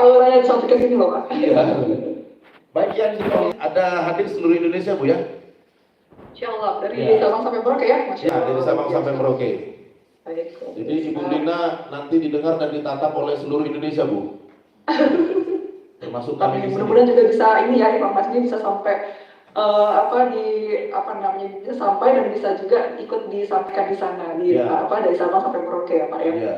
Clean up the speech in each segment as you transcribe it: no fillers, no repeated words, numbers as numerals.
Auranya sampai ke sini loh Pak. Iya. Baik, yang ada hadir seluruh Indonesia Bu ya? Insya Allah, dari Sabang sampai Merauke ya? Masya Allah. Dari Sabang sampai Merauke. Baik. Jadi Ibu Dina nanti didengar dan ditatap oleh seluruh Indonesia Bu. Termasuk kami di sini. Mudah-mudahan juga bisa ini ya, informasinya bisa sampai bisa sampai dan bisa juga ikut disampaikan di sana dari Sabang sampai Merauke ya Pak ya. Iya.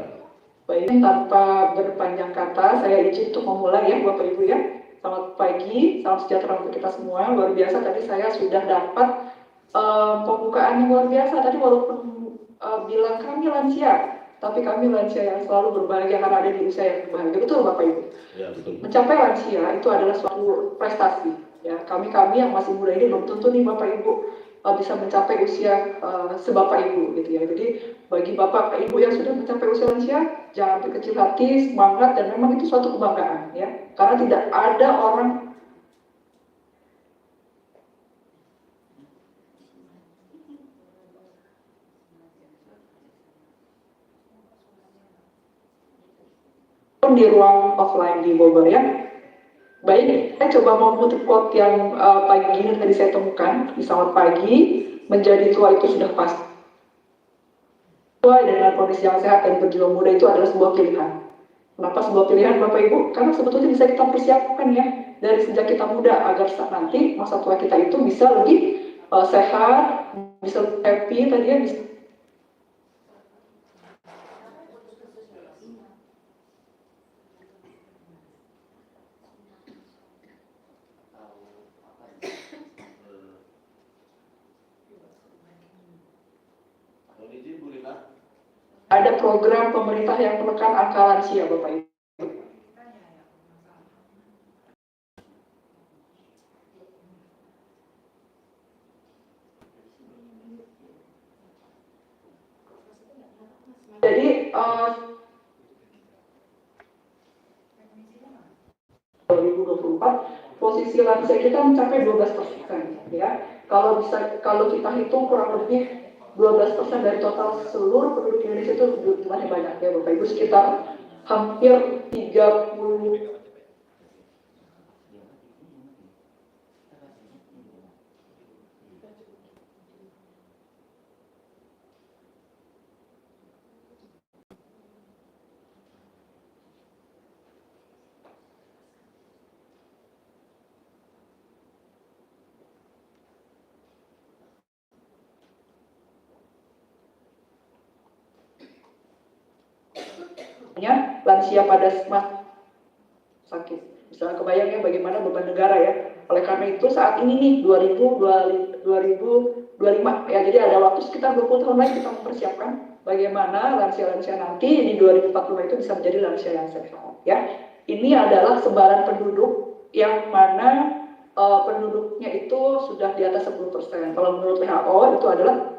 Baik, tanpa berpanjang kata, saya izin untuk memulai ya Bapak Ibu ya. Selamat pagi, salam sejahtera untuk kita semua. Luar biasa tadi saya sudah dapat pembukaan yang luar biasa. Tadi walaupun bilang kami lansia, tapi kami lansia yang selalu berbahagia karena ada di usia yang berbahagia. Betul Bapak Ibu? Ya, betul. Mencapai lansia itu adalah suatu prestasi. Ya, kami yang masih muda ini belum tentu nih Bapak Ibu bisa mencapai usia sebapak Ibu gitu ya. Jadi bagi Bapak Ibu yang sudah mencapai usia lansia, jangan berkecil hati, semangat, dan memang itu suatu kebanggaan ya. Karena tidak ada orang di ruang offline di Bogor ya. Baik, saya coba mau kutip quote yang pagi ini tadi saya temukan di Selamat Pagi, menjadi tua itu sudah pasti. Tua dengan kondisi yang sehat dan berjiwa muda itu adalah sebuah pilihan. Kenapa sebuah pilihan Bapak Ibu? Karena sebetulnya bisa kita persiapkan ya dari sejak kita muda agar saat nanti masa tua kita itu bisa lebih sehat, bisa lebih happy tadi ya, bisa ada program pemerintah yang menekan angka lansia Bapak Ibu. Jadi 2024 posisi lansia kita mencapai 12% ya. Kalau kita hitung kurang lebih 12% dari total seluruh penduduk Indonesia itu jumlahnya banyak ya Bapak Ibu, sekitar hampir 30. Lansia pada sakit. Misalnya kebayang ya bagaimana beban negara ya. Oleh karena itu saat ini nih 2025 ya, jadi ada waktu sekitar 20 tahun lagi kita mempersiapkan bagaimana lansia-lansia nanti di 2045 itu bisa menjadi lansia yang sehat ya. Ini adalah sebaran penduduk yang mana penduduknya itu sudah di atas 10%. Kalau menurut WHO itu adalah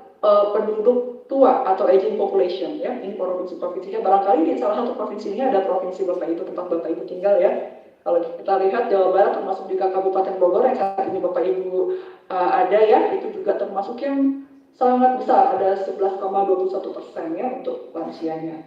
penduduk tua atau aging population ya. Ini provinsi-provinsinya, barangkali di salah satu provinsinya ada provinsi Bapak Ibu, tempat Bapak Ibu tinggal ya. Kalau kita lihat Jawa Barat termasuk juga Kabupaten Bogor yang saat ini Bapak Ibu ada ya, itu juga termasuk yang sangat besar, ada 11,21% ya untuk lansianya.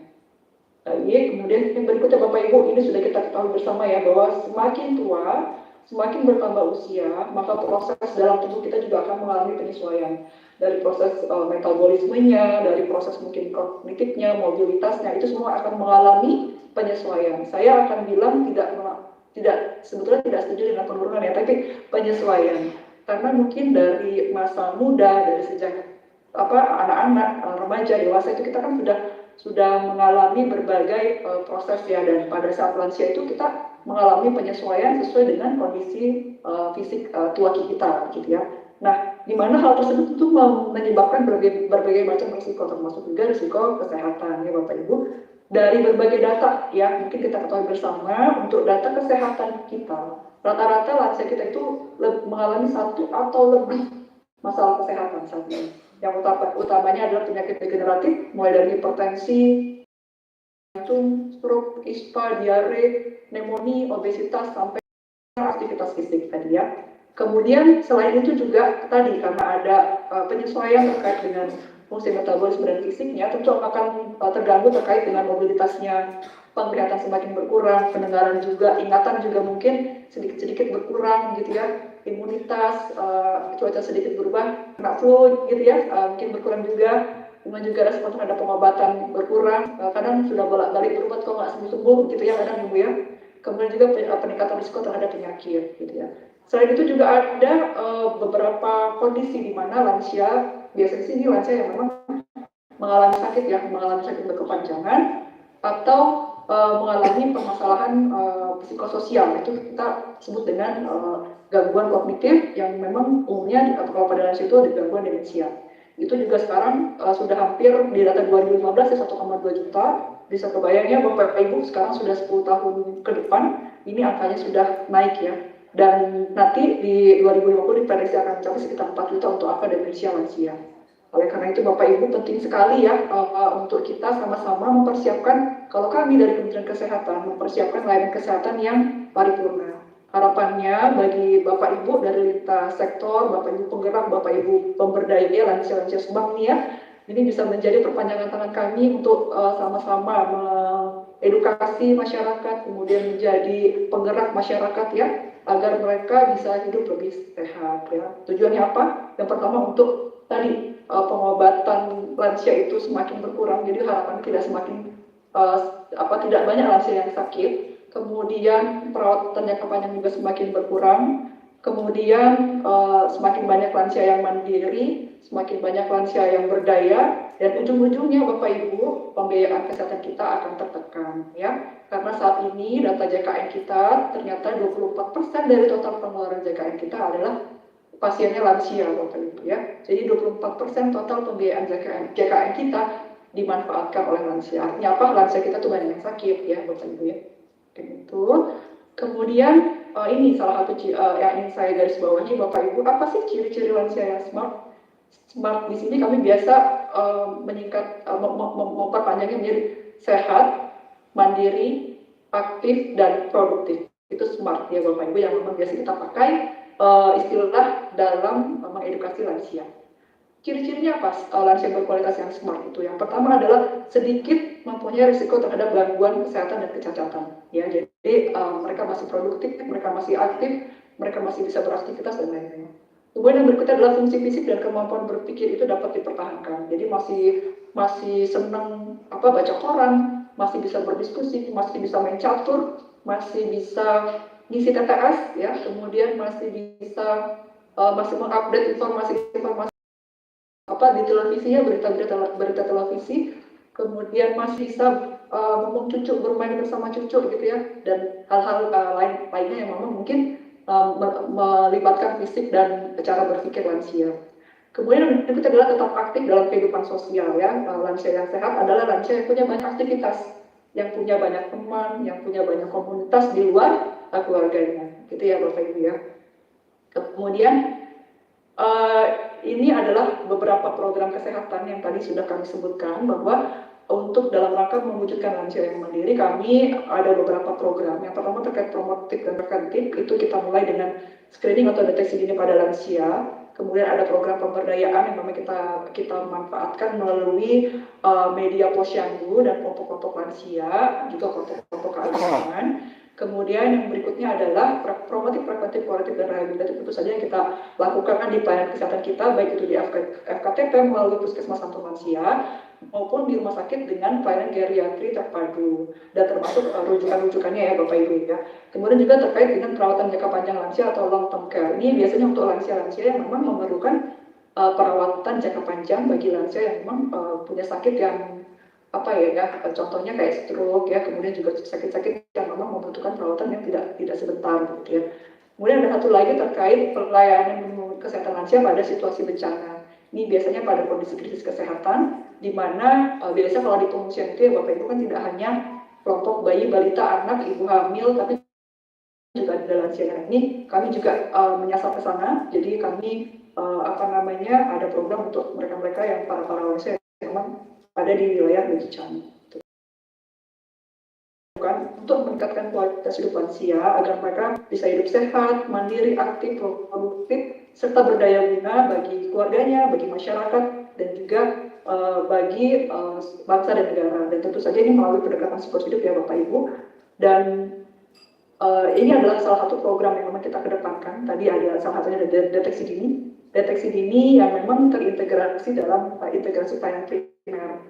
Kemudian yang berikutnya Bapak Ibu, ini sudah kita ketahui bersama ya bahwa semakin tua, semakin bertambah usia, maka proses dalam tubuh kita juga akan mengalami penyesuaian. Dari proses metabolismenya, dari proses mungkin kognitifnya, mobilitasnya, itu semua akan mengalami penyesuaian. Saya akan bilang sebetulnya tidak setuju dengan penurunan ya, tapi penyesuaian. Karena mungkin dari masa muda, dari sejak anak-anak, remaja, dewasa itu kita kan sudah mengalami berbagai proses ya, dan pada saat lansia itu kita mengalami penyesuaian sesuai dengan kondisi fisik tua kita gitu ya. Nah, di mana hal tersebut itu menyebabkan berbagai macam risiko, termasuk juga risiko kesehatan ya Bapak Ibu. Dari berbagai data ya, mungkin kita ketahui bersama, untuk data kesehatan kita, rata-rata lansia kita itu mengalami satu atau lebih masalah kesehatan saat ini. Yang utamanya adalah penyakit degeneratif, mulai dari hipertensi, jantung, stroke, ispa, diare, pneumonia, obesitas, sampai aktivitas fisik tadi ya. Kemudian selain itu juga tadi karena ada penyesuaian terkait dengan fungsi metabolisme dan fisiknya, tentu akan terganggu terkait dengan mobilitasnya penglihatan semakin berkurang, pendengaran juga, ingatan juga mungkin sedikit-sedikit berkurang gitu ya, imunitas, cuaca sedikit berubah, kena flu gitu ya, mungkin berkurang juga, kemudian juga respon terhadap pengobatan berkurang, kadang sudah bolak-balik berobat kok nggak sembuh-sembuh gitu ya kadang Ibu ya, kemudian juga peningkatan risiko terhadap penyakit gitu ya. Selain itu juga ada beberapa kondisi di mana lansia, biasanya sih ini lansia yang memang mengalami sakit ya, mengalami sakit berkepanjangan atau mengalami permasalahan psikososial, itu kita sebut dengan gangguan kognitif yang memang umumnya kalau pada lansia itu ada gangguan demensia. Itu juga sekarang sudah hampir di data 2015 ya 1,2 juta. Bisa kebayangnya Bapak Ibu sekarang sudah 10 tahun ke depan ini angkanya sudah naik ya. Dan nanti di 2050 diprediksi akan mencapai sekitar 4 juta untuk angka demensia lansia. Oleh karena itu Bapak Ibu penting sekali ya untuk kita sama-sama mempersiapkan, kalau kami dari Kementerian Kesehatan mempersiapkan layanan kesehatan yang paripurna. Harapannya bagi Bapak Ibu dari lintas sektor, Bapak Ibu penggerak, Bapak Ibu pemberdaya lansia-lansia Subang ini ya, ini bisa menjadi perpanjangan tangan kami untuk sama-sama mengedukasi masyarakat, kemudian menjadi penggerak masyarakat ya, agar mereka bisa hidup lebih sehat ya. Tujuannya apa? Yang pertama untuk tadi pengobatan lansia itu semakin berkurang, jadi harapannya tidak semakin tidak banyak lansia yang sakit, kemudian perawatan jangka panjang juga semakin berkurang, kemudian semakin banyak lansia yang mandiri, semakin banyak lansia yang berdaya, dan ujung-ujungnya Bapak Ibu pembiayaan kesehatan kita akan tertekan ya, karena saat ini data JKN kita ternyata 24% dari total pengeluaran JKN kita adalah pasiennya lansia Bapak Ibu ya. Jadi 24% total pembiayaan JKN kita dimanfaatkan oleh lansia. Artinya apa? Lansia kita tuh banyak yang sakit ya Bapak Ibu ya. Gitu. Kemudian ini salah satu yang ingin saya garis bawahi Bapak Ibu, apa sih ciri-ciri lansia yang smart? Smart di sini kami biasa memperpanjangnya menjadi sehat, mandiri, aktif, dan produktif. Itu smart ya Bapak Ibu yang memang biasa kita pakai istilah dalam mengedukasi lansia. Ciri-cirinya apa? Lansia berkualitas yang smart itu. Yang pertama adalah sedikit mempunyai risiko terhadap gangguan kesehatan dan kecacatan. Ya, jadi mereka masih produktif, mereka masih aktif, mereka masih bisa beraktivitas dan lain-lain. Kemudian yang berikutnya adalah fungsi fisik dan kemampuan berpikir itu dapat dipertahankan. Jadi masih senang baca koran, masih bisa berdiskusi, masih bisa main catur, masih bisa ngisi TTS ya, kemudian masih bisa masih mengupdate informasi-informasi di televisinya, berita televisi, kemudian masih bisa ngomong cucu, bermain bersama cucu gitu ya, dan hal-hal lainnya yang memang mungkin melibatkan fisik dan cara berpikir lansia. Kemudian yang berikutnya adalah tetap aktif dalam kehidupan sosial ya. Lansia yang sehat adalah lansia yang punya banyak aktivitas, yang punya banyak teman, yang punya banyak komunitas di luar keluarganya, gitu ya Bapak Ibu ya. Kemudian ini adalah beberapa program kesehatan yang tadi sudah kami sebutkan, bahwa untuk dalam rangka mewujudkan lansia yang mandiri, kami ada beberapa program. Yang pertama terkait promotif dan preventif, itu kita mulai dengan screening atau deteksi dini pada lansia. Kemudian ada program pemberdayaan yang memang kita manfaatkan melalui media posyandu dan kelompok-kelompok lansia, juga kelompok-kelompok keagamaan. Kemudian yang berikutnya adalah promotif, preventif, kuratif, dan rehabilitatif. Itu saja yang kita lakukan di pelayanan kesehatan kita, baik itu di FKTP melalui puskesmas Santo Lansia, maupun di rumah sakit dengan pelayanan geriatri terpadu, dan termasuk rujukan-rujukannya ya Bapak Ibu ya. Kemudian juga terkait dengan perawatan jangka panjang lansia atau long term care. Ini biasanya untuk lansia-lansia yang memang memerlukan perawatan jangka panjang bagi lansia yang memang punya sakit yang contohnya kayak stroke ya, kemudian juga sakit-sakit yang memang membutuhkan perawatan yang tidak sebentar gitu ya. Kemudian ada satu lagi terkait pelayanan kesehatan lansia pada situasi bencana. Ini biasanya pada kondisi krisis kesehatan, di mana biasa kalau di pengungsian itu ya Bapak Ibu kan tidak hanya kelompok bayi, balita, anak, ibu hamil, tapi juga ada lansia. Ini kami juga menyasar ke sana. Jadi kami ada program untuk mereka-mereka yang para lansia yang memang ada di wilayah bencana. Untuk meningkatkan kualitas hidup lansia agar mereka bisa hidup sehat, mandiri, aktif, produktif, serta berdaya guna bagi keluarganya, bagi masyarakat, dan juga bagi bangsa dan negara. Dan tentu saja ini melalui pendekatan siklus hidup ya Bapak Ibu. Dan ini adalah salah satu program yang memang kita kedepankan. Tadi ada salah satunya ada deteksi dini yang memang terintegrasi dalam integrasi pelayanan primer.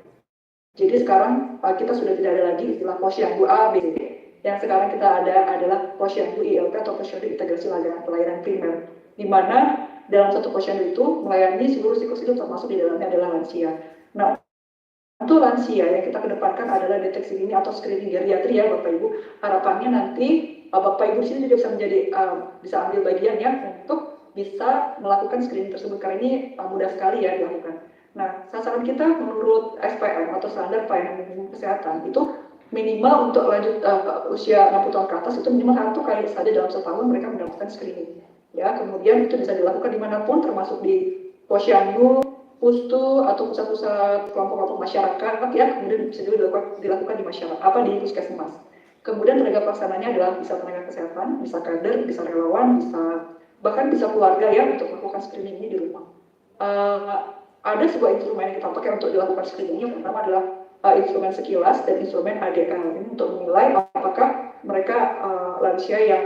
Jadi sekarang kita sudah tidak ada lagi istilah posyandu A, B, C, D. Yang sekarang kita ada adalah posyandu ILP atau posyandu integrasi pelayanan primer, di mana dalam satu posyandu itu melayani seluruh siklus hidup termasuk di dalamnya adalah lansia. Nah, untuk lansia yang kita kedepankan adalah deteksi dini atau screening geriatri ya Bapak Ibu. Harapannya nanti Bapak Ibu di sini juga bisa menjadi bisa ambil bagian ya untuk bisa melakukan screening tersebut, karena ini mudah sekali ya dilakukan. Nah, sasaran kita menurut SPM atau standar pelayanan kesehatan itu minimal untuk lanjut usia 60 tahun ke atas itu minimal 1 kali saja dalam setahun mereka mendapatkan screening. Ya, kemudian itu bisa dilakukan dimanapun, termasuk di posyandu, pustu atau pusat-pusat kelompok-kelompok masyarakat ya, kemudian bisa juga dilakukan di masyarakat di puskesmas. Kemudian tenaga pelaksananya adalah bisa tenaga kesehatan, bisa kader, bisa relawan, bahkan bisa keluarga ya untuk melakukan screening ini di rumah. Ada sebuah instrumen yang kita pakai untuk dilakukan screening. Yang pertama adalah instrumen sekilas dan instrumen ADL ini untuk menilai apakah mereka lansia yang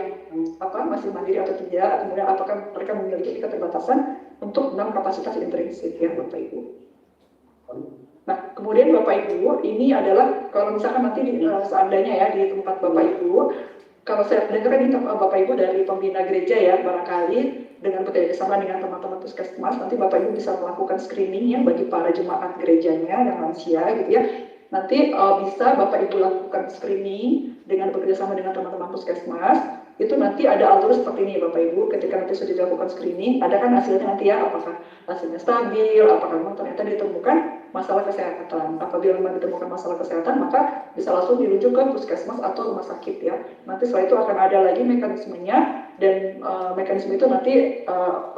masih mandiri atau tidak, kemudian apakah mereka memiliki keterbatasan untuk kapasitas intrinsik ya Bapak Ibu. Nah, kemudian Bapak Ibu, ini adalah kalau misalkan nanti seandainya ya di tempat Bapak Ibu, kalau saya dengar ini Bapak Ibu dari pembina gereja ya, barangkali dengan bekerjasama dengan teman-teman puskesmas, nanti Bapak Ibu bisa melakukan screening ya bagi para jemaat gerejanya yang lansia gitu ya. Nanti bisa Bapak Ibu lakukan screening dengan bekerjasama dengan teman-teman puskesmas. Itu nanti ada alur seperti ini Bapak Ibu, ketika nanti sudah dilakukan screening, ada kan hasilnya nanti ya, apakah hasilnya stabil, apakah memang ternyata ditemukan masalah kesehatan. Apabila memang ditemukan masalah kesehatan, maka bisa langsung dirujuk ke puskesmas atau rumah sakit ya. Nanti setelah itu akan ada lagi mekanismenya, dan mekanisme itu nanti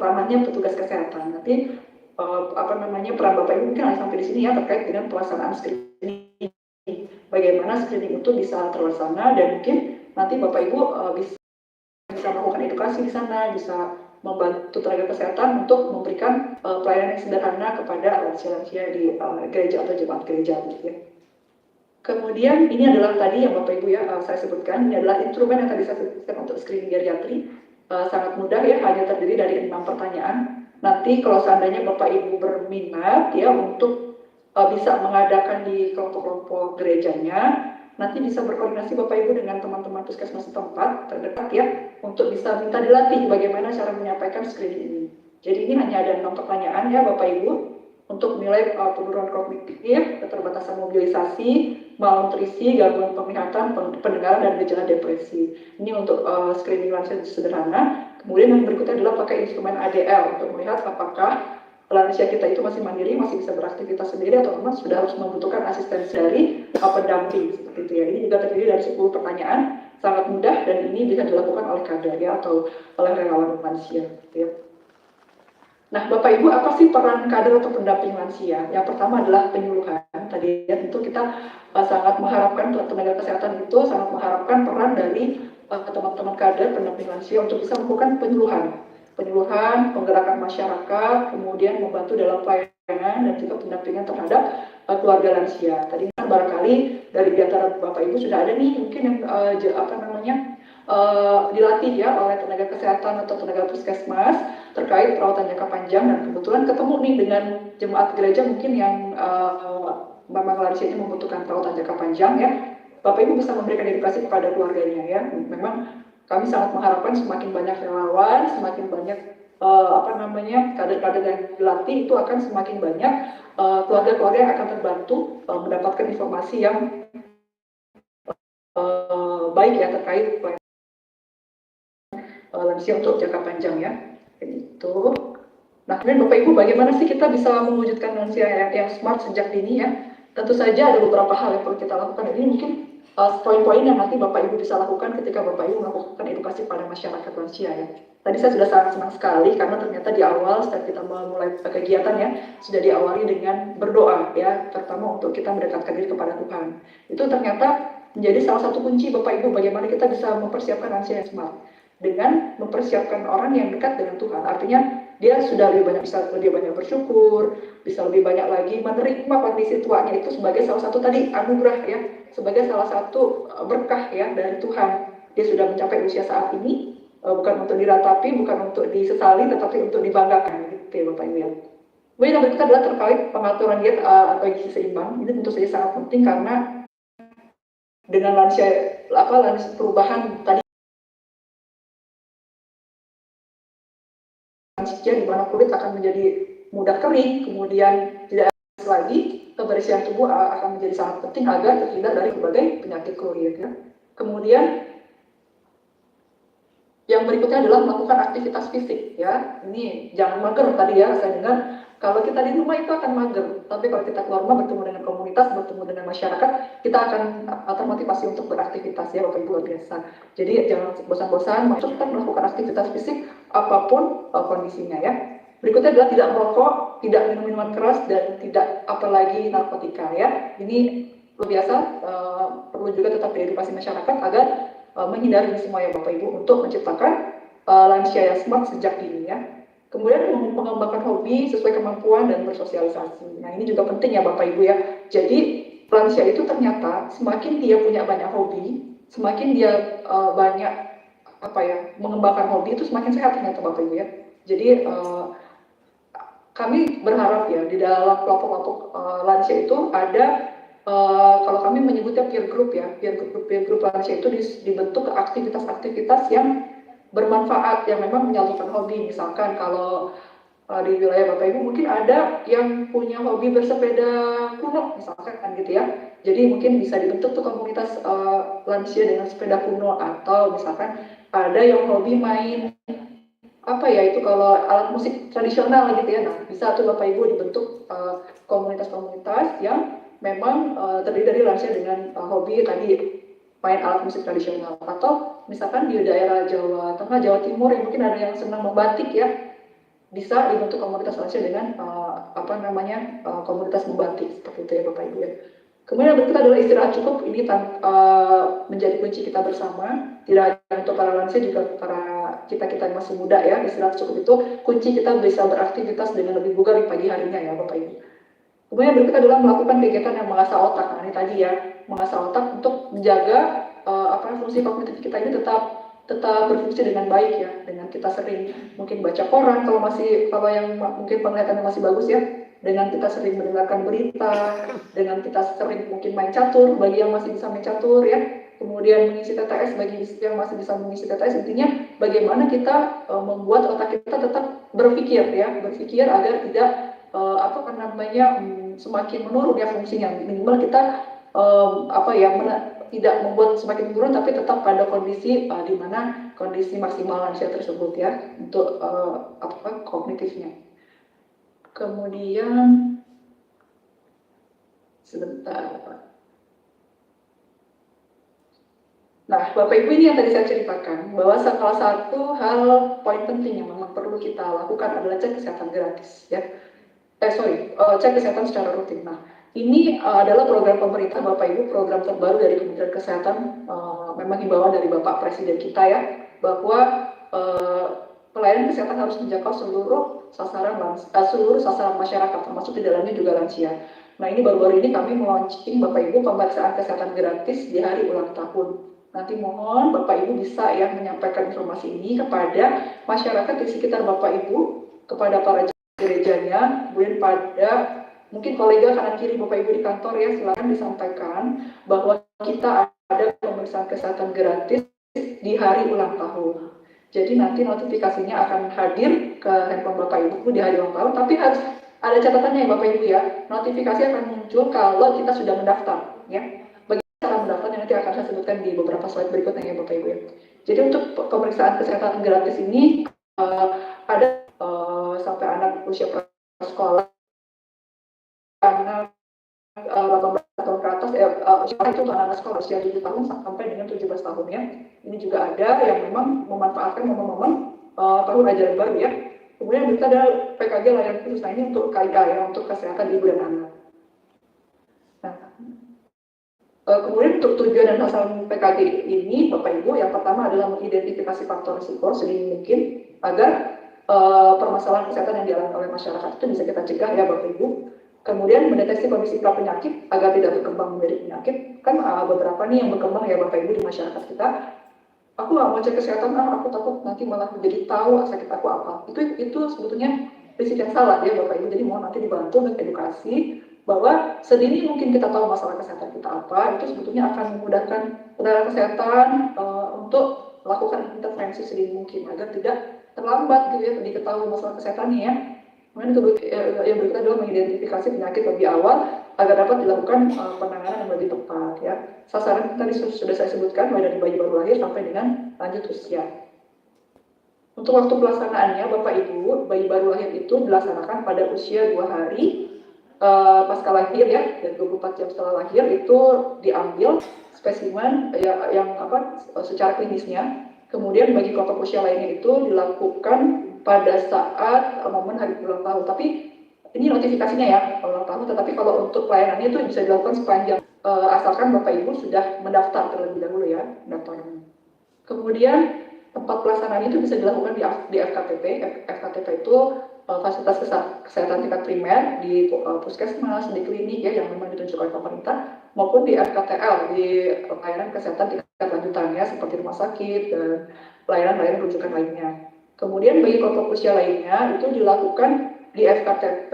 ranahnya petugas kesehatan. Nanti peran Bapak Ibu mungkin hanya sampai di sini ya, terkait dengan pelaksanaan screening. Bagaimana screening itu bisa terlaksana, dan mungkin nanti Bapak Ibu bisa melakukan edukasi di sana, bisa membantu tenaga kesehatan untuk memberikan pelayanan yang sederhana kepada lansia-lansia di gereja atau jemaat gereja gitu ya. Kemudian ini adalah tadi yang Bapak Ibu ya saya sebutkan, ini adalah instrumen yang tadi saya sebutkan untuk screening geriatri. Sangat mudah ya, hanya terdiri dari 6 pertanyaan. Nanti kalau seandainya Bapak Ibu berminat ya untuk bisa mengadakan di kelompok-kelompok gerejanya, nanti bisa berkoordinasi Bapak Ibu dengan teman-teman puskesmas setempat terdekat ya, untuk bisa minta dilatih bagaimana cara menyampaikan screening ini. Jadi ini hanya ada 6 pertanyaan ya Bapak Ibu, untuk menilai penurunan kognitif, keterbatasan mobilisasi, malnutrisi, gangguan penglihatan, pendengaran, dan gejala depresi. Ini untuk screening lansia sederhana. Kemudian yang berikutnya adalah pakai instrumen ADL untuk melihat apakah lansia kita itu masih mandiri, masih bisa beraktivitas sendiri, atau memang sudah harus membutuhkan asistensi dari pendamping seperti itu ya. Ini juga terdiri dari 10 pertanyaan, sangat mudah, dan ini bisa dilakukan oleh kader ya, atau oleh relawan lansia gitu ya. Nah, Bapak Ibu, apa sih peran kader atau pendamping lansia? Yang pertama adalah penyuluhan. Tadi ya, tentu kita sangat mengharapkan, tenaga kesehatan itu sangat mengharapkan peran dari teman-teman kader pendamping lansia untuk bisa melakukan penyuluhan, penggerakan masyarakat, kemudian membantu dalam pelayanan dan juga pendampingan terhadap keluarga lansia. Tadi kan barangkali dari antara Bapak Ibu sudah ada nih mungkin yang dilatih ya oleh tenaga kesehatan atau tenaga puskesmas terkait perawatan jangka panjang, dan kebetulan ketemu nih dengan jemaat gereja mungkin yang memang lansianya membutuhkan perawatan jangka panjang ya. Bapak Ibu bisa memberikan edukasi kepada keluarganya ya. Memang kami sangat mengharapkan semakin banyak relawan, semakin banyak kader-kader yang dilatih, itu akan semakin banyak keluarga-keluarga yang akan terbantu mendapatkan informasi yang baik ya terkait lansia untuk jangka panjang ya. Itu. Nah, kemudian Bapak Ibu, bagaimana sih kita bisa mewujudkan lansia yang smart sejak dini ya? Tentu saja ada beberapa hal yang perlu kita lakukan. Ini mungkin poin-poin yang nanti Bapak Ibu bisa lakukan ketika Bapak Ibu melakukan edukasi pada masyarakat lansia ya. Tadi saya sudah sangat senang sekali karena ternyata di awal saat kita memulai kegiatan ya, sudah diawali dengan berdoa ya, terutama untuk kita mendekatkan diri kepada Tuhan. Itu ternyata menjadi salah satu kunci Bapak Ibu bagaimana kita bisa mempersiapkan lansia yang smart. dengan mempersiapkan orang yang dekat dengan Tuhan. Artinya dia sudah bisa lebih banyak bersyukur, bisa lebih banyak lagi menerima kondisi tuanya itu sebagai salah satu tadi anugerah ya, sebagai salah satu berkah ya dari Tuhan. Dia sudah mencapai usia saat ini, bukan untuk diratapi, bukan untuk disesali, tetapi untuk dibanggakan gitu ya Bapak Ibu ya. Kemudian yang berikutnya adalah terkait pengaturan diet atau gizi seimbang. Ini tentu saja sangat penting karena dengan lansia perubahan tadi lansia di mana kulit akan menjadi mudah kering, kemudian tidak lagi kebersihan tubuh akan menjadi sangat penting agar terhindar dari berbagai penyakit kulit ya. Kemudian yang berikutnya adalah melakukan aktivitas fisik ya. Ini jangan mager tadi ya, saya dengar kalau kita di rumah itu akan mager, tapi kalau kita keluar rumah bertemu dengan komunitas, bertemu dengan masyarakat, kita akan termotivasi untuk beraktivitas ya Bapak Ibu, luar biasa. Jadi jangan bosan-bosan, kita melakukan aktivitas fisik apapun kondisinya ya. Berikutnya adalah tidak merokok, tidak minum minuman keras, dan tidak apalagi narkotika ya. Ini luar biasa, perlu juga tetap diedukasi masyarakat agar menghindari semua ya Bapak Ibu untuk menciptakan lansia yang smart sejak dini ya. Kemudian mengembangkan hobi sesuai kemampuan dan bersosialisasi. Nah ini juga penting ya Bapak Ibu ya. Jadi lansia itu ternyata semakin dia punya banyak hobi, semakin dia banyak mengembangkan hobi itu semakin sehat ternyata Bapak Ibu ya. Jadi kami berharap ya di dalam kelompok-kelompok lansia itu ada kalau kami menyebutnya peer group ya, peer group lansia itu dibentuk aktivitas-aktivitas yang bermanfaat, yang memang menyalurkan hobi. Misalkan kalau di wilayah Bapak Ibu mungkin ada yang punya hobi bersepeda kuno misalkan kan gitu ya. Jadi mungkin bisa dibentuk tuh komunitas lansia dengan sepeda kuno, atau misalkan ada yang hobi main itu kalau alat musik tradisional gitu ya. Nah, bisa tuh Bapak Ibu dibentuk komunitas-komunitas yang memang terdiri dari lansia dengan hobi tadi main alat musik tradisional. Atau misalkan di daerah Jawa Tengah, Jawa Timur yang mungkin ada yang senang membatik ya, bisa dibentuk komunitas lansia dengan komunitas membatik seperti itu ya Bapak Ibu ya. Kemudian yang berikut adalah istirahat cukup. Ini menjadi kunci kita bersama, tidak hanya untuk para lansia, juga para kita yang masih muda ya. Istirahat cukup itu kunci kita bisa beraktivitas dengan lebih bugar di pagi harinya ya Bapak Ibu. Kemudian yang berikut adalah melakukan kegiatan yang mengasah otak. Nah ini tadi ya, mengasah otak untuk menjaga fungsi kognitif kita ini tetap berfungsi dengan baik ya, dengan kita sering mungkin baca koran kalau yang mungkin penglihatannya masih bagus ya, dengan kita sering mendengarkan berita, dengan kita sering mungkin main catur bagi yang masih bisa main catur ya, kemudian mengisi TTS bagi yang masih bisa mengisi TTS. Intinya bagaimana kita membuat otak kita tetap berpikir agar tidak semakin menurun ya fungsinya. Minimal kita tidak membuat semakin menurun, tapi tetap pada kondisi di mana kondisi maksimal lansia tersebut ya untuk kognitifnya. Kemudian sebentar Pak. Nah Bapak Ibu, ini yang tadi saya ceritakan bahwa salah satu hal poin penting yang memang perlu kita lakukan adalah cek kesehatan gratis ya. Cek kesehatan secara rutin. Nah, ini adalah program pemerintah Bapak Ibu, program terbaru dari Kementerian Kesehatan, memang himbauan dari Bapak Presiden kita ya, bahwa pelayanan kesehatan harus menjangkau seluruh sasaran masyarakat, termasuk di dalamnya juga lansia. Nah, ini baru-baru ini kami meluncurkan Bapak Ibu pemeriksaan kesehatan gratis di hari ulang tahun. Nanti mohon Bapak Ibu bisa ya menyampaikan informasi ini kepada masyarakat di sekitar Bapak Ibu, kepada para gerejanya, kemudian pada mungkin kolega kanan kiri Bapak Ibu di kantor ya, silakan disampaikan bahwa kita ada pemeriksaan kesehatan gratis di hari ulang tahun. Jadi nanti notifikasinya akan hadir ke handphone Bapak Ibu di hari ulang tahun, tapi harus ada catatannya ya Bapak Ibu ya. Notifikasi akan muncul kalau kita sudah mendaftar ya. Bagaimana cara mendaftarnya nanti akan saya sebutkan di beberapa slide berikutnya ya Bapak Ibu ya. Jadi untuk pemeriksaan kesehatan gratis ini ada sampai anak usia prasekolah, anak 18 tahun ke atas, usia itu untuk anak sekolah usia 7 tahun sampai dengan 17 tahun ya. Ini juga ada yang memang memanfaatkan momen-momen tahun ajaran baru ya. Kemudian kita ada PKG layanan khusus, nah ini untuk KIA ya, untuk kesehatan ibu dan anak. Nah, Kemudian untuk tujuan dan sasaran PKG ini, Bapak Ibu, yang pertama adalah mengidentifikasi faktor risiko sedini mungkin agar permasalahan kesehatan yang dialami oleh masyarakat itu bisa kita cegah ya Bapak Ibu. Kemudian mendeteksi kondisi pra-penyakit agar tidak berkembang menjadi penyakit. Kan beberapa nih yang berkembang ya Bapak Ibu di masyarakat kita. Aku nggak mau cek kesehatan, aku takut nanti malah menjadi tahu sakit aku apa. Itu sebetulnya prinsip yang salah ya Bapak Ibu. Jadi mohon nanti dibantu dan edukasi bahwa sedini mungkin kita tahu masalah kesehatan kita apa, itu sebetulnya akan memudahkan tenaga kesehatan untuk melakukan intervensi sedini mungkin agar tidak terlambat gitu ya diketahui masalah kesehatannya ya. Kemudian yang berikutnya adalah mengidentifikasi penyakit lebih awal agar dapat dilakukan penanganan yang lebih tepat ya. Sasaran tadi sudah saya sebutkan mulai dari bayi baru lahir sampai dengan lanjut usia. Untuk waktu pelaksanaannya Bapak Ibu, bayi baru lahir itu dilaksanakan pada usia 2 hari pasca lahir ya, dan 24 jam setelah lahir itu diambil spesimen yang secara klinisnya. Kemudian bagi kelompok usia lainnya itu dilakukan pada saat momen hari ulang tahun. Tapi ini notifikasinya ya ulang tahun, tetapi kalau untuk pelayanannya itu bisa dilakukan sepanjang asalkan Bapak Ibu sudah mendaftar terlebih dahulu ya pendaftarannya. Kemudian tempat pelaksanaan itu bisa dilakukan di FKTP. FKTP itu fasilitas kesehatan tingkat primer di puskesmas, di klinik ya yang memang ditunjuk oleh pemerintah, maupun di FKTL, di pelayanan kesehatan tingkat lanjutannya seperti rumah sakit dan pelayanan rujukan lainnya. Kemudian bagi kelompok usia lainnya itu dilakukan di FKTP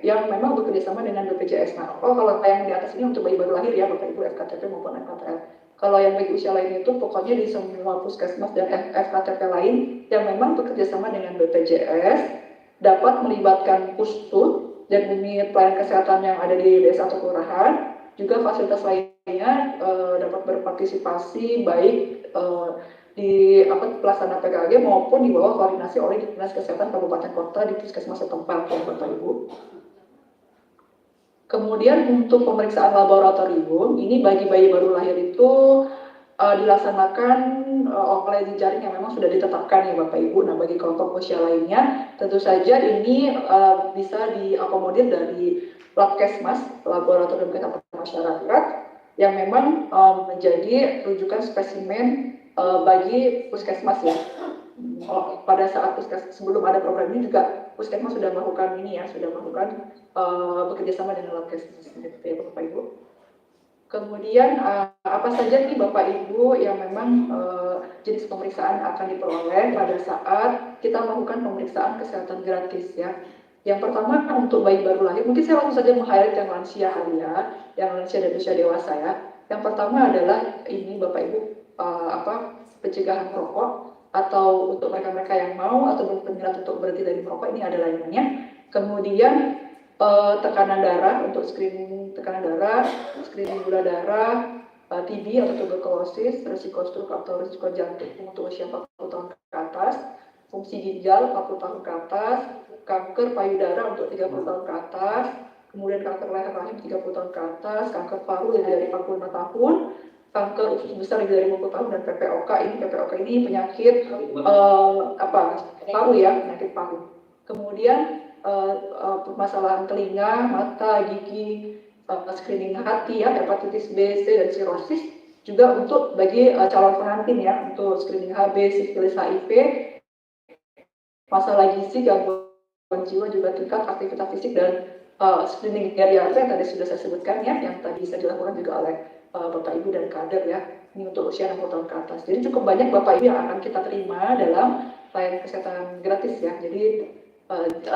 yang memang bekerjasama dengan BPJS. Nah, kalau yang di atas ini untuk bayi baru lahir ya Bapak Ibu, FKTP maupun FKTL. Kalau yang bagi usia lain itu pokoknya di semua puskesmas dan FKTP lain yang memang bekerjasama dengan BPJS dapat melibatkan pustu dan unit pelayanan kesehatan yang ada di desa atau kelurahan, juga fasilitas lainnya dapat berpartisipasi baik di pelaksanaan PKG maupun di bawah koordinasi oleh Dinas Kesehatan Kabupaten Kota di puskesmas setempat ya Bapak Ibu. Kemudian untuk pemeriksaan laboratorium, ini bagi bayi baru lahir itu dilaksanakan oleh jejaring yang memang sudah ditetapkan ya Bapak Ibu. Nah bagi kelompok usia lainnya, tentu saja ini bisa diakomodir dari Labkesmas, Laboratorium Kesehatan Masyarakat, yang memang menjadi rujukan spesimen bagi puskesmas ya. Pada saat sebelum ada program ini juga puskesmas sudah melakukan ini ya, sudah melakukan bekerjasama dengan Labkesmas gitu ya Bapak Ibu. Kemudian apa saja nih Bapak Ibu yang memang jenis pemeriksaan akan diperoleh pada saat kita melakukan pemeriksaan kesehatan gratis ya. Yang pertama untuk bayi baru lahir, mungkin saya langsung saja meng-highlight yang lansia yang lansia dan usia dewasa ya. Yang pertama adalah ini Bapak Ibu pencegahan merokok, atau untuk mereka-mereka yang mau atau berminat untuk berhenti dari merokok, ini ada layanannya. Kemudian tekanan darah, untuk screening tekanan darah, screening gula darah, TB atau tuberkulosis, risiko stroke atau risiko jantung untuk usia 40 tahun ke atas, fungsi ginjal 40 tahun ke atas, kanker payudara untuk 30 tahun ke atas, kemudian kanker leher rahim 30 tahun ke atas, kanker paru lebih dari 45 tahun, kanker usus besar lebih dari 50 tahun, dan PPOK ini penyakit paru ya, penyakit paru. Kemudian permasalahan telinga, mata, gigi, screening hati ya, hepatitis B, C, dan sirosis, juga untuk bagi calon pengantin ya, untuk screening HB, sifilis, HIV, masalah gizi, gangguan jiwa, juga tingkat aktivitas fisik, dan screening geriatri yang tadi sudah saya sebutkan ya, yang tadi bisa dilakukan juga oleh Bapak Ibu dan kader ya, ini untuk usia 60 tahun ke atas. Jadi cukup banyak Bapak Ibu yang akan kita terima dalam layanan kesehatan gratis ya. Jadi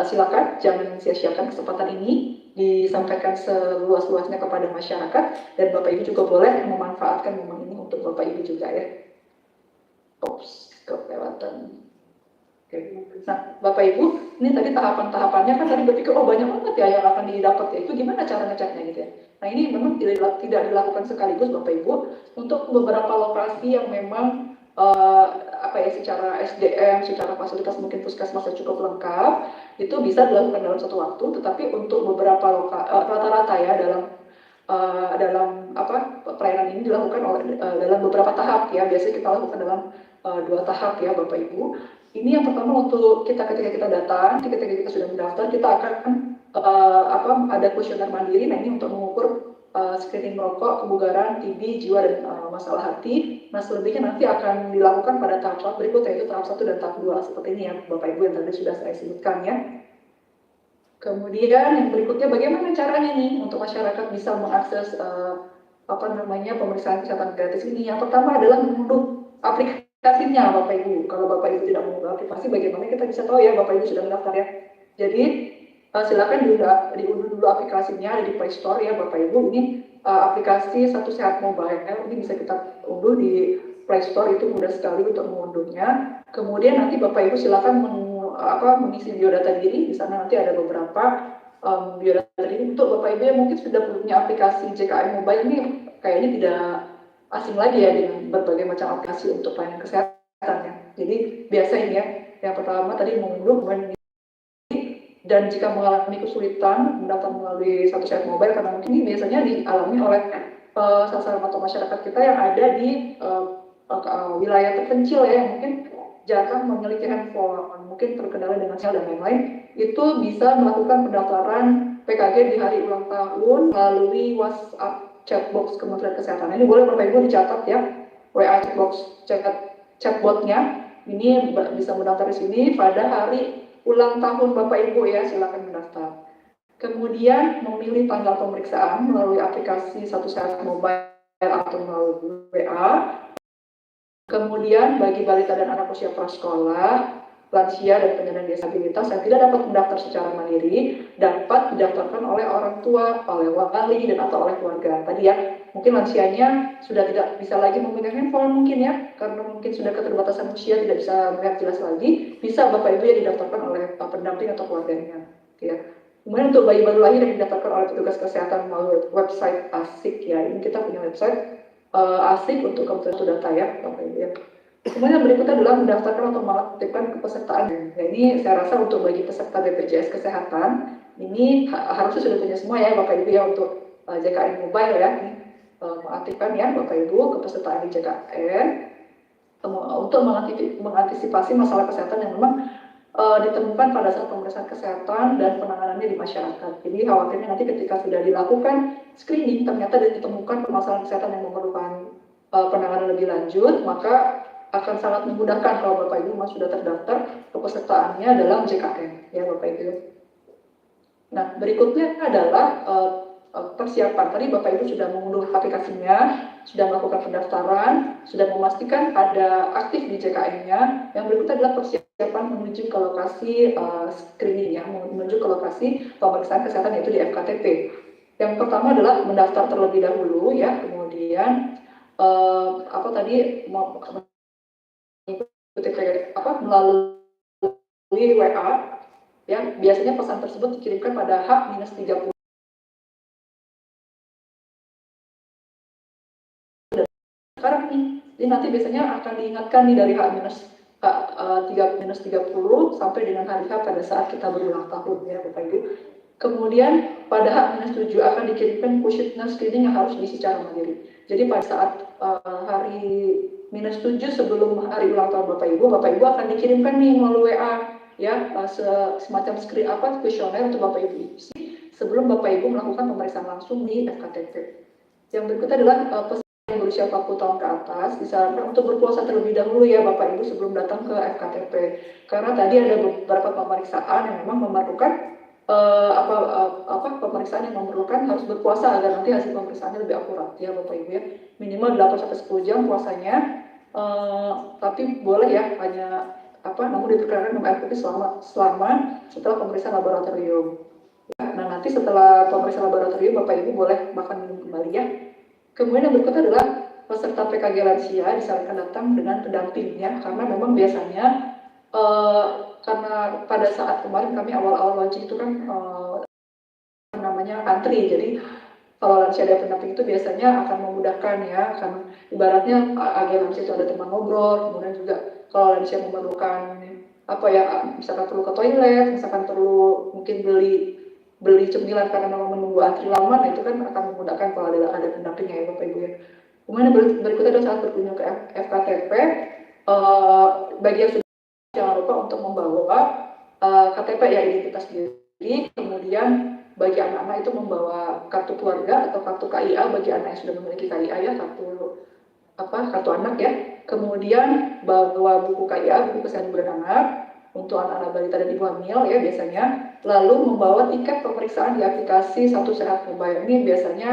silakan jangan sia-siakan kesempatan ini, disampaikan seluas-luasnya kepada masyarakat, dan Bapak Ibu juga boleh memanfaatkan momen ini untuk Bapak Ibu juga ya. Kelewatan. Oke. Nah Bapak Ibu, ini tadi tahapan-tahapannya kan tadi berpikir banyak banget ya yang akan didapat ya, itu gimana cara ngeceknya gitu ya. Nah ini memang tidak dilakukan sekaligus Bapak Ibu, untuk beberapa lokasi yang memang secara SDM, secara fasilitas mungkin puskesmasnya cukup lengkap, itu bisa dilakukan dalam satu waktu. Tetapi untuk beberapa rata-rata ya dalam pelayanan ini dilakukan dalam beberapa tahap ya. Biasanya kita lakukan dalam 2 tahap ya Bapak Ibu. Ini yang pertama untuk ketika kita datang, ketika kita sudah mendaftar, kita akan ada kuesioner mandiri. Nah ini untuk mengukur screening merokok, kebugaran, TB, jiwa, dan masalah hati. Nah, selebihnya nanti akan dilakukan pada tahap berikutnya, yaitu tahap 1 dan tahap 2, seperti ini ya Bapak Ibu yang tadi sudah saya sebutkan ya. Kemudian yang berikutnya bagaimana caranya nih untuk masyarakat bisa mengakses pemeriksaan kesehatan gratis ini. Yang pertama adalah mengunduh aplikasinya Bapak Ibu. Kalau Bapak Ibu tidak mengunduh aplikasi, bagaimana kita bisa tahu ya Bapak Ibu sudah mendaftar ya. Jadi silakan diunduh dulu aplikasinya, ada di Play Store ya Bapak Ibu. Ini aplikasi Satu Sehat Mobile, ini bisa kita unduh di Play Store, itu mudah sekali untuk mengunduhnya. Kemudian nanti Bapak Ibu silakan mengisi biodata diri. Di sana nanti ada beberapa biodata diri untuk Bapak Ibu yang mungkin sudah punya aplikasi JKN Mobile. Ini kayaknya tidak asing lagi ya dengan berbagai macam aplikasi untuk pelayanan kesehatan ya. Jadi biasa ini ya, yang pertama tadi mengunduh, dan jika mengalami kesulitan mendaftar melalui Satu Sehat Mobile, karena mungkin ini biasanya dialami oleh sasaran atau masyarakat kita yang ada di wilayah terpencil ya, yang mungkin jarang memiliki handphone, mungkin terkendala dengan sinyal dan lain-lain, itu bisa melakukan pendaftaran PKG di hari ulang tahun melalui WhatsApp chatbox Kementerian Kesehatan. Ini boleh Bapak Ibu dicatat ya, WA chatbotnya ini bisa mendaftar di sini pada hari ulang tahun Bapak Ibu ya, silakan mendaftar. Kemudian memilih tanggal pemeriksaan melalui aplikasi Satu Sehat Mobile atau melalui WA. Kemudian bagi balita dan anak usia prasekolah, lansia dan penyandang disabilitas yang tidak dapat mendaftar secara mandiri dapat didaftarkan oleh orang tua, oleh wali, dan atau oleh keluarga. Tadi ya, mungkin lansianya sudah tidak bisa lagi memegang handphone mungkin ya, karena mungkin sudah keterbatasan usia, tidak bisa melihat jelas lagi, bisa Bapak Ibu yang didaftarkan oleh pendamping atau keluarganya. Ya. Kemudian untuk bayi baru lahir yang didaftarkan oleh petugas kesehatan melalui website ASIK ya, ini kita punya website ASIK untuk kementerian data ya Bapak Ibu ya. Kemudian berikutnya adalah mendaftarkan atau mengaktifkan kepesertaan. Ya, ini saya rasa untuk bagi peserta BPJS Kesehatan ini harusnya sudah punya semua ya Bapak Ibu ya, untuk JKN Mobile ya. Ini mengaktifkan ya Bapak Ibu kepesertaan di JKN untuk mengantisipasi masalah kesehatan yang memang ditemukan pada saat pemeriksaan kesehatan dan penanganannya di masyarakat. Jadi khawatirnya nanti ketika sudah dilakukan screening ternyata ditemukan permasalahan kesehatan yang memerlukan penanganan lebih lanjut, maka akan sangat memudahkan kalau Bapak Ibu sudah terdaftar kepesertaannya dalam JKN ya Bapak Ibu. Nah, berikutnya adalah persiapan. Tadi Bapak Ibu sudah mengunduh aplikasinya, sudah melakukan pendaftaran, sudah memastikan ada aktif di JKN-nya. Yang berikutnya adalah persiapan menuju ke lokasi screening ya, menuju ke lokasi pemeriksaan kesehatan, yaitu di FKTP. Yang pertama adalah mendaftar terlebih dahulu ya, kemudian melalui WA ya, biasanya pesan tersebut dikirimkan pada H-30 sekarang nih. Jadi nanti biasanya akan diingatkan nih dari H-30 sampai dengan hari H pada saat kita berulang tahun ya Bapak Ibu. Kemudian pada H-7 akan dikirimkan questionnaire screening yang harus diisi secara mandiri. Jadi pada saat hari -7 sebelum hari ulang tahun Bapak Ibu akan dikirimkan nih melalui WA ya, semacam kuesioner untuk Bapak Ibu isi sebelum Bapak Ibu melakukan pemeriksaan langsung di FKTP. Yang berikutnya adalah peserta yang berusia 40 tahun ke atas disarankan untuk berpuasa terlebih dahulu ya Bapak Ibu sebelum datang ke FKTP. Karena tadi ada beberapa pemeriksaan yang memang memerlukan pemeriksaan yang memerlukan harus berpuasa agar nanti hasil pemeriksaannya lebih akurat ya Bapak Ibu ya. Minimal 8-10 jam puasanya, tapi boleh ya hanya namun diperkirakan minum air putih selama setelah pemeriksaan laboratorium. Ya, nah nanti setelah pemeriksaan laboratorium Bapak Ibu boleh makan minum kembali ya. Kemudian yang berikutnya adalah peserta PKG lansia disarankan datang dengan pendampingnya, karena memang biasanya karena pada saat kemarin kami awal-awal launching itu kan antri, jadi kalau lansia ada pendamping itu biasanya akan memudahkan ya, karena ibaratnya agar lansia itu ada teman ngobrol. Kemudian juga kalau lansia memerlukan misalkan perlu ke toilet, misalkan perlu mungkin beli cemilan karena memang menunggu antri lama, nah itu kan akan memudahkan kalau ada pendampingnya ya Bapak Ibu ya. Kemudian berikutnya adalah saat berkunjung ke FKTP, bagi yang sudah jangan lupa untuk membawa KTP ya, identitas diri, kemudian bagi anak-anak itu membawa kartu keluarga atau kartu KIA bagi anak yang sudah memiliki KIA ya, kartu anak ya. Kemudian bawa buku KIA, buku kesehatan beranak untuk anak-anak balita dan ibu hamil ya biasanya. Lalu membawa tiket pemeriksaan di aplikasi Satu Sehat Mobile. Ini biasanya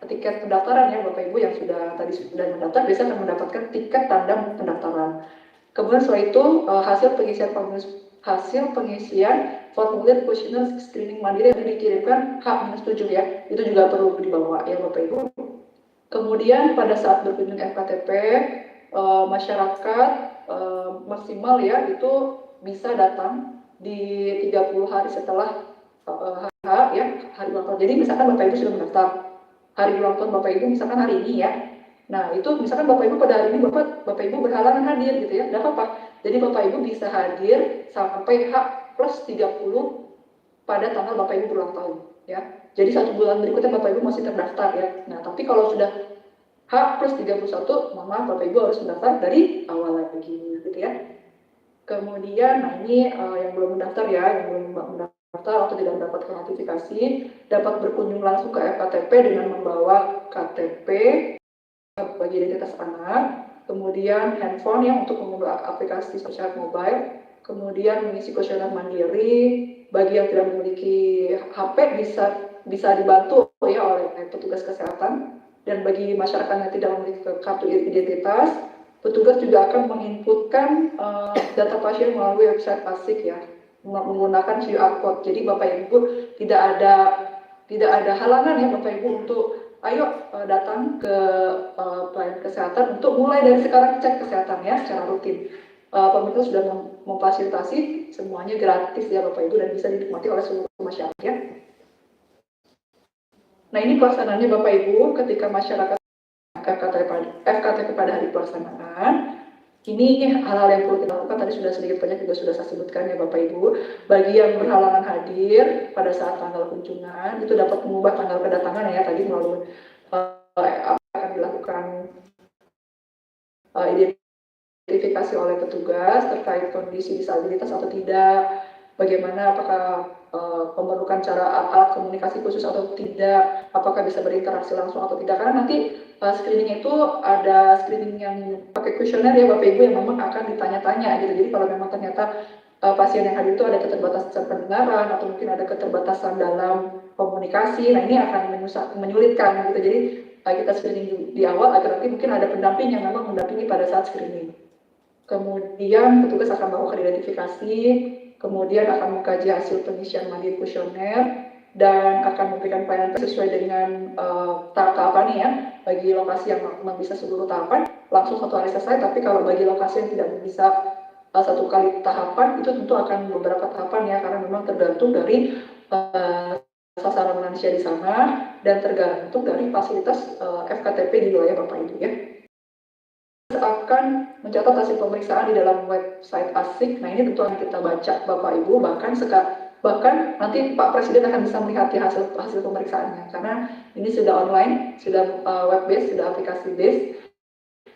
tiket pendaftaran ya Bapak Ibu yang sudah mendaftar biasanya akan mendapatkan tiket tanda pendaftaran. Kemudian setelah itu hasil pengisian formulir kuesioner screening mandiri yang dikirimkan H-7 ya, itu juga perlu dibawa ya Bapak Ibu. Kemudian pada saat berkunjung FKTP, masyarakat maksimal ya itu bisa datang di 30 hari setelah ya, hari ulang tahun. Jadi misalkan Bapak Ibu sudah mendaftar, hari ulang tahun Bapak Ibu misalkan hari ini ya. Nah itu misalkan Bapak Ibu pada hari ini Bapak Ibu berhalangan hadir gitu ya, tidak apa-apa. Jadi Bapak Ibu bisa hadir sampai H+30 pada tanggal Bapak Ibu berulang tahun ya. Jadi 1 bulan berikutnya Bapak Ibu masih terdaftar ya. Nah tapi kalau sudah H+31, maka Bapak Ibu harus mendaftar dari awal lagi gitu ya. Kemudian, nah ini yang belum mendaftar ya, yang belum mendaftar atau tidak mendapatkan notifikasi, dapat berkunjung langsung ke FKTP dengan membawa KTP bagi identitas anak, kemudian handphone yang untuk mengunduh aplikasi Satu Sehat Mobile, kemudian mengisi kuesioner mandiri. Bagi yang tidak memiliki HP bisa dibantu ya oleh petugas kesehatan, dan bagi masyarakat yang tidak memiliki kartu identitas, petugas juga akan menginputkan data pasien melalui website ASIK ya, menggunakan QR code. Jadi Bapak Ibu tidak ada halangan ya Bapak Ibu untuk ayo datang ke pelayanan kesehatan untuk mulai dari sekarang cek kesehatan ya secara rutin. Pemerintah sudah memfasilitasi semuanya gratis ya Bapak Ibu dan bisa dinikmati oleh seluruh masyarakat ya. Nah ini pelaksanaannya Bapak Ibu ketika masyarakat FKTP pada hari pelaksanaan. Ini hal-hal yang perlu kita lakukan, tadi sudah sedikit banyak juga sudah saya sebutkan ya Bapak Ibu. Bagi yang berhalangan hadir pada saat tanggal kunjungan, itu dapat mengubah tanggal kedatangan ya, tadi melalui akan dilakukan identifikasi oleh petugas terkait kondisi disabilitas atau tidak, bagaimana apakah memerlukan alat komunikasi khusus atau tidak, apakah bisa berinteraksi langsung atau tidak, karena nanti screening itu ada screening yang pakai kuesioner ya Bapak Ibu yang memang akan ditanya-tanya gitu. Jadi kalau memang ternyata pasien yang hadir itu ada keterbatasan pendengaran atau mungkin ada keterbatasan dalam komunikasi, nah ini akan menyulitkan gitu. Jadi kita screening di awal agar nanti mungkin ada pendamping yang memang mendampingi pada saat screening. Kemudian petugas akan melakukan identifikasi, kemudian akan mengkaji hasil pengisian mandiri kuesioner dan akan memberikan pelayanan sesuai dengan tahapannya ya. Bagi lokasi yang memang bisa seluruh tahapan langsung 1 hari selesai, tapi kalau bagi lokasi yang tidak bisa 1 kali tahapan itu tentu akan beberapa tahapan ya, karena memang tergantung dari sasaran lansia di sana dan tergantung dari fasilitas FKTP di wilayah Bapak Ibu ya. Akan mencatat hasil pemeriksaan di dalam website ASIK. Nah ini tentu akan kita baca Bapak Ibu, bahkan nanti Pak Presiden akan bisa melihat ya hasil pemeriksaannya, karena ini sudah online, sudah web based, sudah aplikasi based.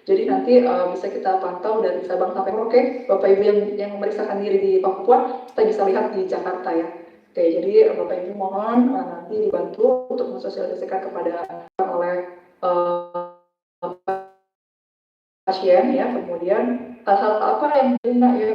Jadi nanti bisa kita pantau dari Sabang sampai Merauke. Bapak Ibu yang memeriksakan diri di Papua, kita bisa lihat di Jakarta ya. Oke, jadi Bapak Ibu mohon nanti dibantu untuk mensosialisasikan kepada oleh pasien ya, kemudian hal-hal apa yang guna ya